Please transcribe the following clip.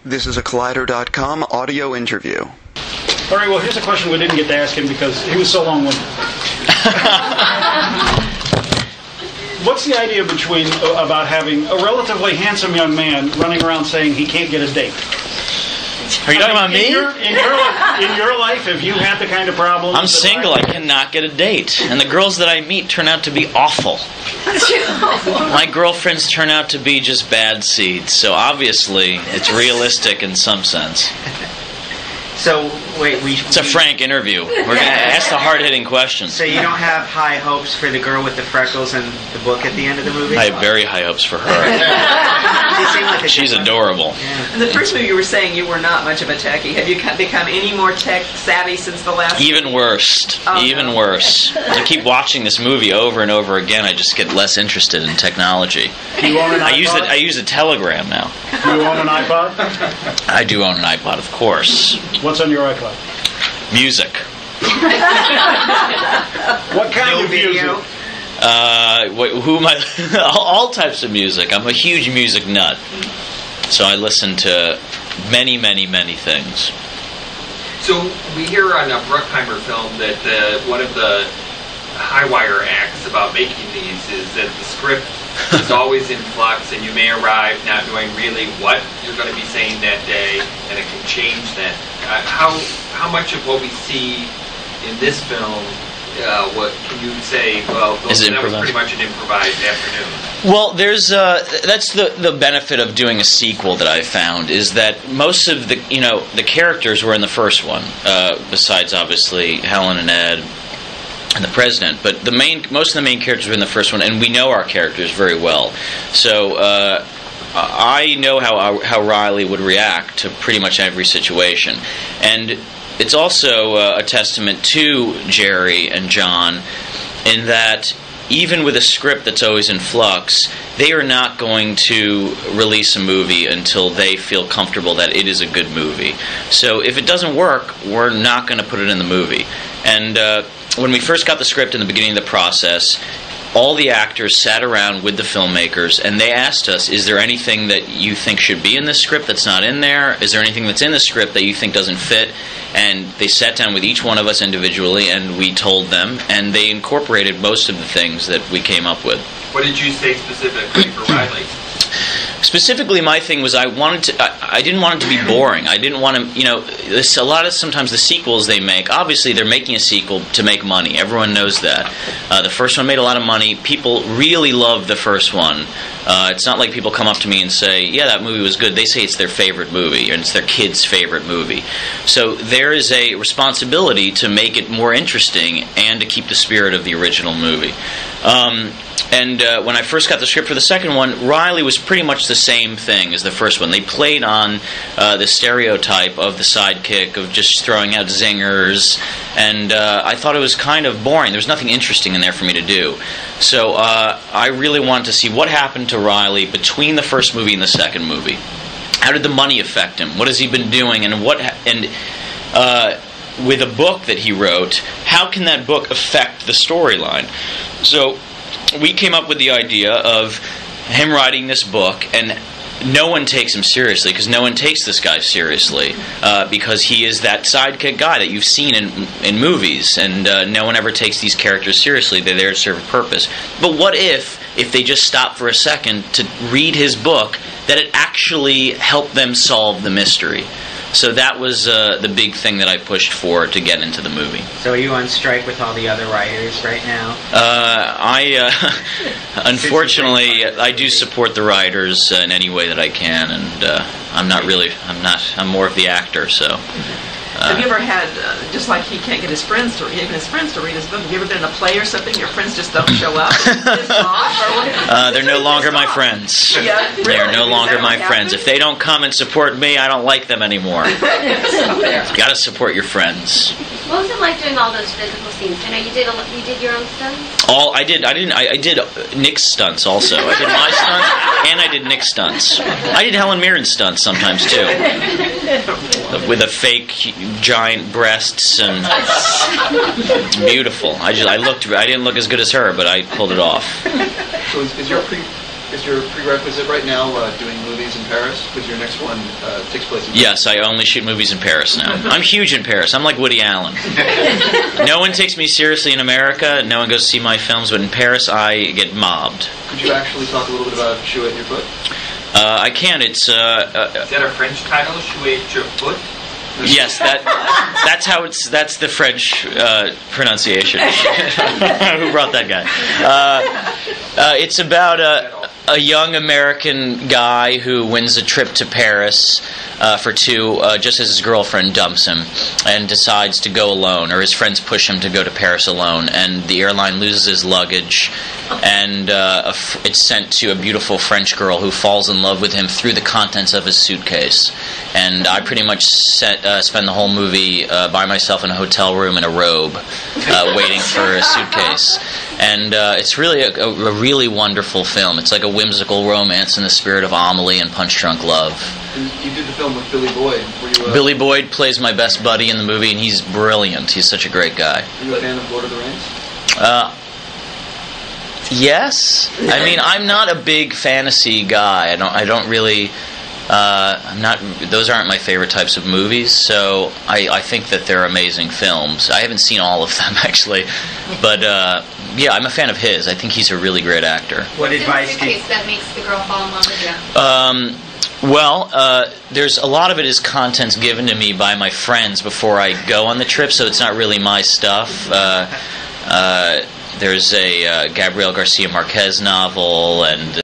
This is a Collider.com audio interview. All right, well, here's a question we didn't get to ask him because he was so long-winded. What's the idea about having a relatively handsome young man running around saying he can't get a date? Are you talking about me? In your life, have you had the kind of problem? I'm single. I cannot get a date. And the girls that I meet turn out to be awful. My girlfriends turn out to be just bad seeds. So obviously, it's realistic in some sense. So, wait, it's a frank interview. We're going to ask the hard-hitting questions. So you don't have high hopes for the girl with the freckles and the book at the end of the movie? I have very high hopes for her. She's adorable. Yeah. In the first movie, you were saying you were not much of a techie. Have you become any more tech-savvy since the last Even movie? Worse. Even worse. I keep watching this movie over and over again. I just get less interested in technology. Do you own an iPod? I use a Telegram now. Do you own an iPod? I do own an iPod, of course. What's on your iPod? Music. What kind of video? music? Who am I? All types of music. I'm a huge music nut. So I listen to many, many, many things. So we hear on a Bruckheimer film that one of the high wire acts about making these is that the script is always in flux, and you may arrive not knowing really what you're going to be saying that day, and it can change that. How much of what we see in this film, what can you say? Well, that was pretty much an improvised afternoon. Well, there's that's the benefit of doing a sequel that I found is that most of the characters were in the first one, besides obviously Helen and Ed and the president, but most of the main characters were in the first one, and we know our characters very well. So I know how Riley would react to pretty much every situation, and it's also a testament to Jerry and John in that even with a script that's always in flux, they are not going to release a movie until they feel comfortable that it is a good movie. So if it doesn't work, we're not going to put it in the movie. And when we first got the script in the beginning of the process, all the actors sat around with the filmmakers and they asked us, is there anything that you think should be in this script that's not in there? Is there anything that's in the script that you think doesn't fit? And they sat down with each one of us individually and we told them, and they incorporated most of the things that we came up with. What did you say specifically for Riley? Specifically, my thing was I didn't want it to be boring. I didn't want to, a lot of sometimes the sequels they make, obviously they're making a sequel to make money. Everyone knows that. The first one made a lot of money. People really loved the first one. It's not like people come up to me and say, yeah, that movie was good. They say it's their favorite movie, and it's their kid's favorite movie. So there is a responsibility to make it more interesting and to keep the spirit of the original movie. And when I first got the script for the second one, Riley was pretty much the same thing as the first one. They played on the stereotype of the sidekick, of just throwing out zingers, and I thought it was kind of boring. There was nothing interesting in there for me to do. So I really wanted to see what happened to Riley between the first movie and the second movie. How did the money affect him? What has he been doing? And with a book that he wrote, how can that book affect the storyline? So we came up with the idea of him writing this book, and no one takes him seriously, because no one takes this guy seriously, because he is that sidekick guy that you've seen in movies, and no one ever takes these characters seriously. They're there to serve a purpose. But what if they just stopped for a second to read his book, that it actually helped them solve the mystery? So that was the big thing that I pushed for to get into the movie. So are you on strike with all the other writers right now? Unfortunately, I do support the writers in any way that I can, and I'm more of the actor, so... Have you ever had, just like he can't get his friends to read his book, have you ever been in a play or something, your friends just don't show up? They're no longer my friends. Yeah, really? They're no longer my friends. If they don't come and support me, I don't like them anymore. You got to support your friends. What was it like doing all those physical scenes? I know you did your own stunts? I did Nick's stunts also. I did my stunts and I did Nick's stunts. I did Helen Mirren's stunts sometimes too. With a fake giant breasts and beautiful. I didn't look as good as her, but I pulled it off. So is your prerequisite right now doing movies points in Paris, because your next one takes place in Paris. Yes, I only shoot movies in Paris now. I'm huge in Paris. I'm like Woody Allen. No one takes me seriously in America. No one goes to see my films, but in Paris, I get mobbed. Could you actually talk a little bit about Shoe at Your Foot? I can. It's Is that a French title? Shoe at Your Foot? yes. That's how it's. That's the French pronunciation. Who brought that guy? It's about a young American guy who wins a trip to Paris for two, just as his girlfriend dumps him, and decides to go alone, or his friends push him to go to Paris alone, and the airline loses his luggage, and it's sent to a beautiful French girl who falls in love with him through the contents of his suitcase. And I pretty much spend the whole movie by myself in a hotel room in a robe, waiting for a suitcase. And it's really a really wonderful film. It's like a whimsical romance in the spirit of Amelie and Punch Drunk Love. And you did the film with Billy Boyd. Billy Boyd plays my best buddy in the movie, and he's brilliant. He's such a great guy. Are you a fan of Lord of the Rings? Yes. I mean, I'm not a big fantasy guy. I don't really. I'm not. Those aren't my favorite types of movies. So I think that they're amazing films. I haven't seen all of them actually, but yeah, I'm a fan of his. I think he's a really great actor. What advice do you... that makes the girl fall in love with you? Well, there's a lot of it is contents given to me by my friends before I go on the trip, so it's not really my stuff. There's a Gabriel Garcia Marquez novel, and